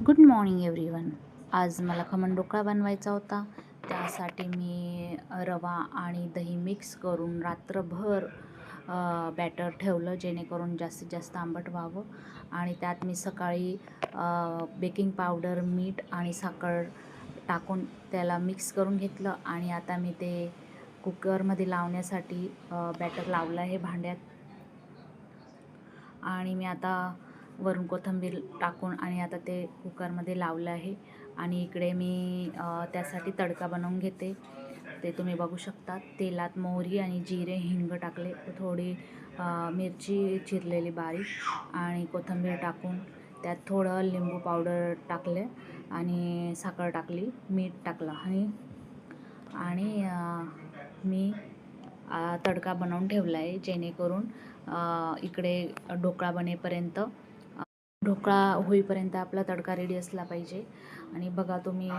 Good morning everyone. आज मला खमण ढोकळा बनवायचा होता. त्यासाठी मी रवा आणि दही मिक्स करून रात्रभर बॅटर ठेवलं, जेणेकरून जास्तीत जास्त आंबट व्हावं. आणि त्यात मी सकाळी बेकिंग पावडर, मीठ आणि साखर टाकून त्याला मिक्स करून घेतलं. आणि आता मी ते कुकरमध्ये लावण्यासाठी बॅटर लावलं आहे भांड्यात. आणि मी आता वरून कोथिंबीर टाकून आणि आता ते कुकरमध्ये लावलं आहे. आणि इकडे मी त्यासाठी तडका बनवून घेते. ते तुम्ही बघू शकता. तेलात मोहरी आणि जिरे, हिंग टाकले, थोडी मिरची चिरलेली बारीक आणि कोथिंबीर टाकून त्यात थोडं लिंबू पावडर टाकले आणि साखर टाकली, मीठ टाकलं आणि मी तडका बनवून ठेवला आहे, जेणेकरून इकडे ढोकळा बनेपर्यंत ढोकळा होईपर्यंत आपला तडका रेडी असला पाहिजे. आणि बघा तुम्ही,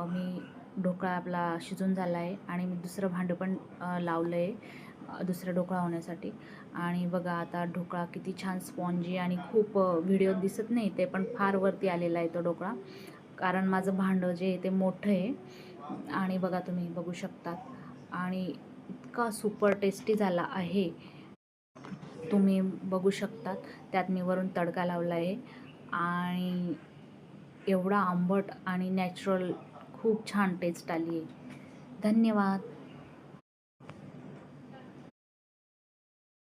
मी ढोकळा आपला शिजून झाला आहे आणि मी दुसरं भांडं पण लावलं आहे दुसरा ढोकळा होण्यासाठी. आणि बघा आता ढोकळा किती छान स्पॉन्जी आणि खूप व्हिडिओ दिसत नाही, ते पण फार वरती आलेला आहे तो ढोकळा, कारण माझं भांडं जे आहे ते मोठं आहे. आणि बघा तुम्ही बघू शकतात. आणि इतका सुपर टेस्टी झाला आहे, तुम्ही बघू शकतात. त्यात मी वरून तडका लावला आहे आणि एवढा आंबट आणि नॅचरल खूप छान टेस्ट आली आहे. धन्यवाद.